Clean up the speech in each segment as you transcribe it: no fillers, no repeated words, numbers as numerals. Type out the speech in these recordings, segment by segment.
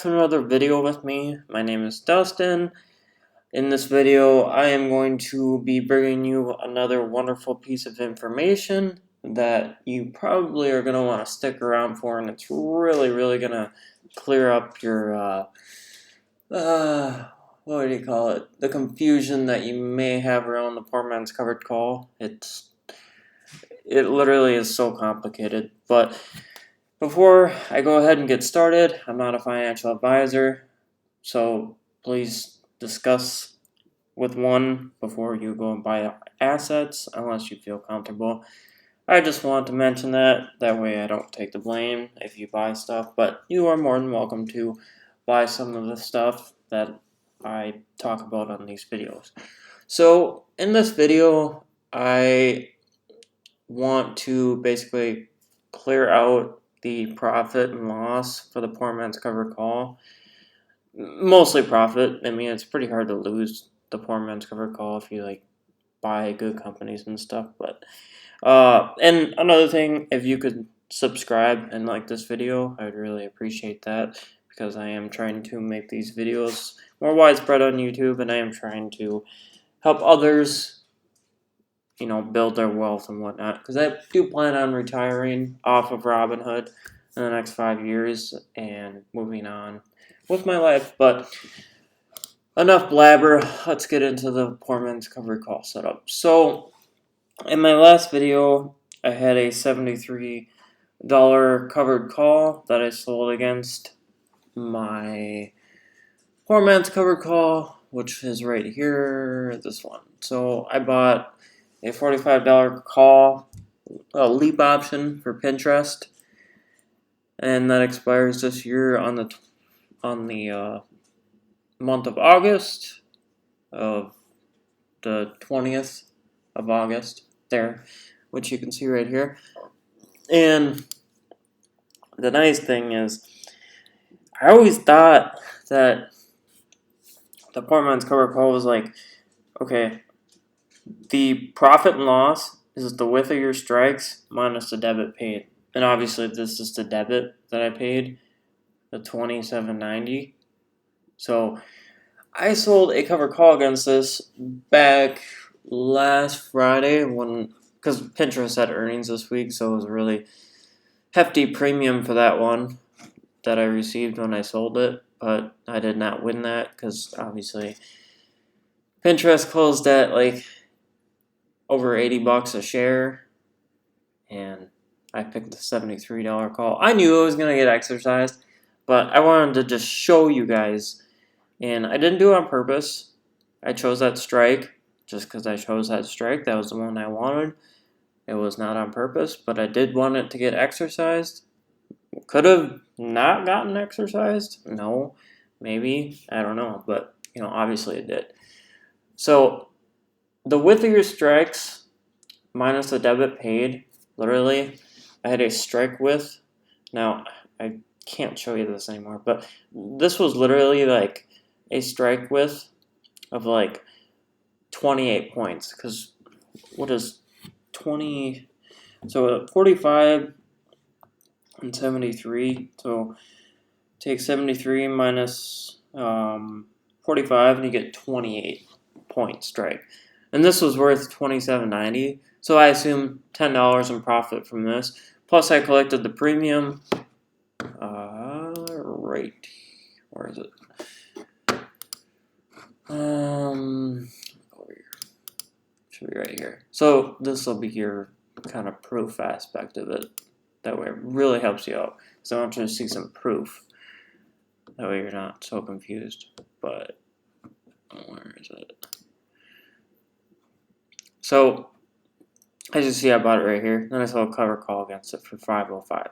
To another video with me. My name is Dustin. In this video, I am going to be bringing you another wonderful piece of information that you probably are going to want to stick around for, and it's really going to clear up your, what do you call it? The confusion that you may have around the poor man's covered call. It literally is so complicated, but before I go ahead and get started, I'm not a financial advisor, so please discuss with one before you go and buy assets unless you feel comfortable. I just want to mention that way I don't take the blame if you buy stuff, but you are more than welcome to buy some of the stuff that I talk about on these videos. So in this video, I want to basically clear out the profit and loss for the poor man's covered call. Mostly profit. I mean, it's pretty hard to lose the poor man's covered call if you buy good companies and stuff. But and another thing, if you could subscribe and like this video, I'd really appreciate that, because I am trying to make these videos more widespread on YouTube, and I am trying to help others build their wealth and whatnot, because I do plan on retiring off of Robinhood in the next 5 years and moving on with my life. But enough blabber, let's get into the poor man's covered call setup. So in my last video, I had a $73 covered call that I sold against my poor man's covered call, which is right here, this one. So I bought a $45 call, a leap option for Pinterest, and that expires this year on the month of August, of the 20th of August there, which you can see right here. And the nice thing is, I always thought that the poor man's covered call was okay, the profit and loss is the width of your strikes minus the debit paid. And obviously this is the debit that I paid, the $27.90. So I sold a covered call against this back last Friday because Pinterest had earnings this week, so it was a really hefty premium for that one that I received when I sold it. But I did not win that because obviously Pinterest closed at over $80 a share, and I picked the $73 call. I knew it was going to get exercised, but I wanted to just show you guys, and I didn't do it on purpose. I chose that strike just because I chose that strike. That was the one I wanted. It was not on purpose, but I did want it to get exercised. Could have not gotten exercised. No, maybe. I don't know, but obviously it did. So the width of your strikes minus the debit paid, literally, I had a strike width. Now, I can't show you this anymore, but this was literally a strike width of 28 points. Because what is 20? So 45 and 73. So take 73 minus 45, and you get 28 point strike. And this was worth $27.90, so I assume $10 in profit from this. Plus, I collected the premium. Right, where is it? Over here. Should be right here. So this will be your kind of proof aspect of it. That way, it really helps you out. So I want you to see some proof. That way, you're not so confused. But where is it? So, as you see, I bought it right here. Then I sold a cover call against it for $505.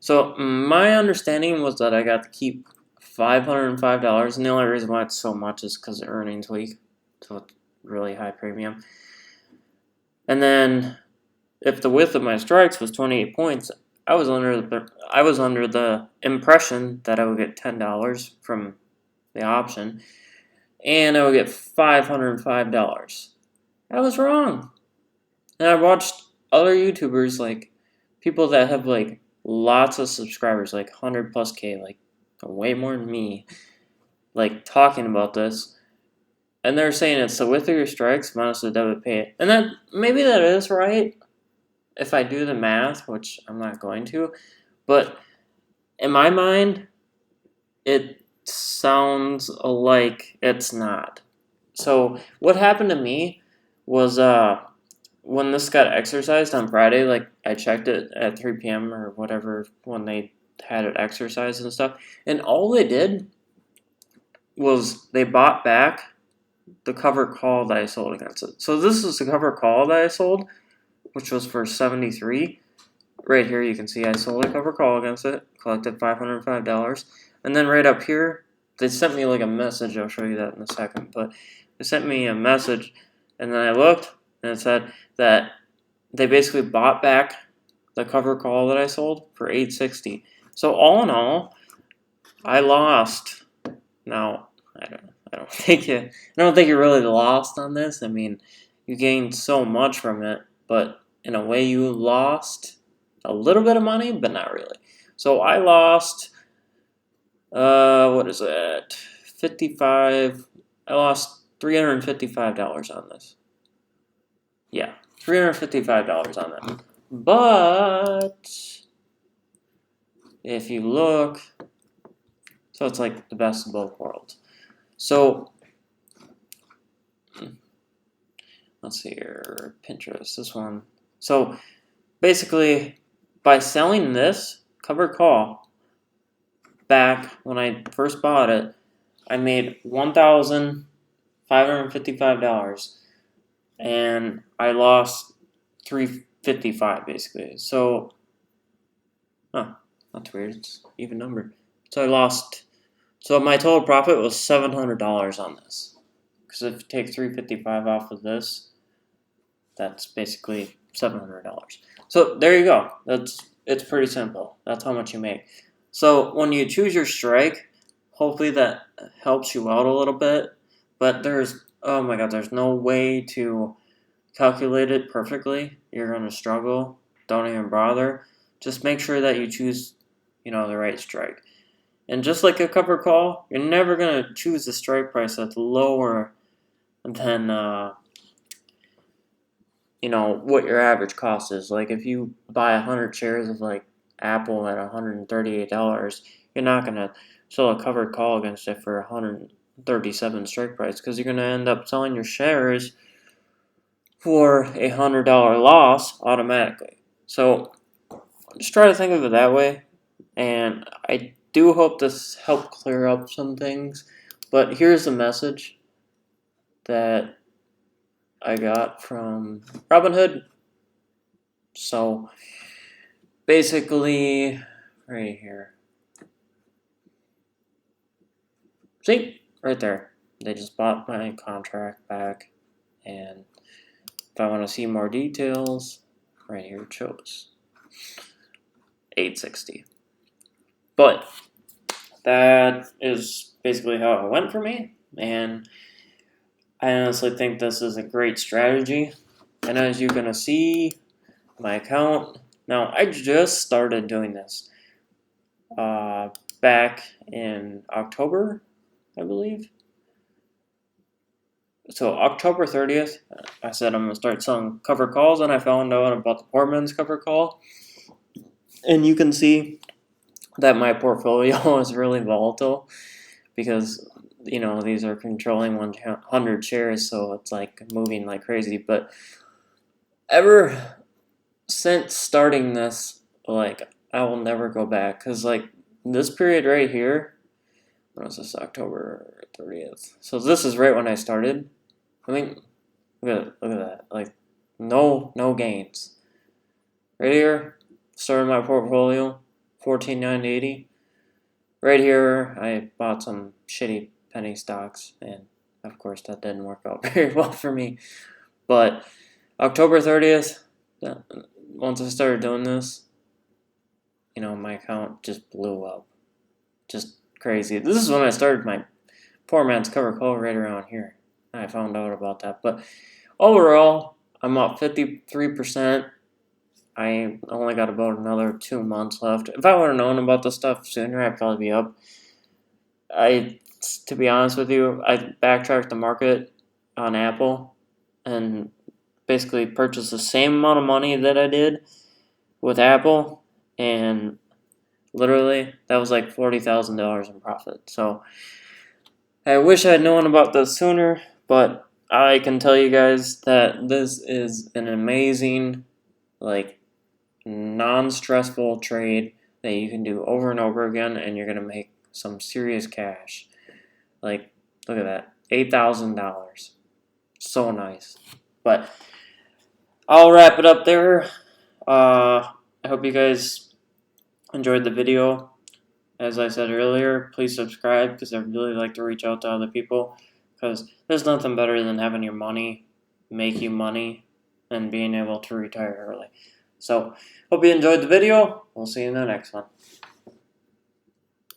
So, my understanding was that I got to keep $505. And the only reason why it's so much is because of earnings week. So, it's really high premium. And then, if the width of my strikes was 28 points, I was under the impression that I would get $10 from the option. And I would get $505. I was wrong. And I watched other YouTubers, people that have lots of subscribers, 100 plus K, way more than me, like talking about this, and they're saying it's the width of your strikes minus the debit pay, and that maybe that is right if I do the math, which I'm not going to, but in my mind, it sounds like it's not. So what happened to me was when this got exercised on Friday, like I checked it at 3 p.m. or whatever when they had it exercised and stuff, and all they did was they bought back the cover call that I sold against it. So this is the cover call that I sold, which was for 73. Right here you can see I sold a cover call against it, collected $505. And then right up here, they sent me like a message. I'll show you that in a second. But they sent me a message, and then I looked, and it said that they basically bought back the cover call that I sold for $860. So all in all, I lost. Now I don't think you really lost on this. I mean, you gained so much from it, but in a way you lost a little bit of money, but not really. So I lost what is it? 55. I lost $355 on this. Yeah, $355 on that. But if you look, so it's like the best of both worlds. So let's see here, Pinterest, this one. So basically, by selling this covered call back when I first bought it, I made $1,555, and I lost $355 basically. So, that's weird. It's an even number. So I lost. So my total profit was $700 on this. Because if you take $355 off of this, that's basically $700. So there you go. It's pretty simple. That's how much you make. So when you choose your strike, hopefully that helps you out a little bit. But there's no way to calculate it perfectly. You're gonna struggle. Don't even bother. Just make sure that you choose, the right strike. And just like a cover call, you're never gonna choose a strike price that's lower than what your average cost is. Like if you buy 100 shares of like Apple at $138, you're not gonna sell a covered call against it for 137 strike price, because you're gonna end up selling your shares for a $100 loss automatically. So just try to think of it that way, and I do hope this helped clear up some things. But here's the message that I got from Robinhood. So basically, right here. See? Right there. They just bought my contract back. And if I want to see more details, right here it shows $860. But that is basically how it went for me. And I honestly think this is a great strategy. And as you're going to see, my account, now I just started doing this back in October, I believe. So October 30th, I said I'm going to start selling cover calls, and I found out about the poor man's cover call. And you can see that my portfolio is really volatile because these are controlling 100 shares, so it's like moving like crazy. But ever since starting this, like, I will never go back, because like this period right here, when was this? October 30th. So this is right when I started. I mean, look at that. Like, no gains. Right here, started my portfolio, 14,980. Right here, I bought some shitty penny stocks, and of course that didn't work out very well for me. But October 30th, once I started doing this, my account just blew up. Just crazy. This is when I started my poor man's cover call right around here. I found out about that. But overall, I'm up 53%. I only got about another 2 months left. If I would have known about this stuff sooner, I'd probably be up to be honest with you, I backtracked the market on Apple and basically purchased the same amount of money that I did with Apple, and literally that was like $40,000 in profit. So I wish I had known about this sooner, but I can tell you guys that this is an amazing, like, non-stressful trade that you can do over and over again, and you're gonna make some serious cash. Like, look at that, $8,000. So nice. But I'll wrap it up there. I hope you guys enjoyed the video. As I said earlier, please subscribe because I really like to reach out to other people, because there's nothing better than having your money make you money and being able to retire early. So, hope you enjoyed the video. We'll see you in the next one.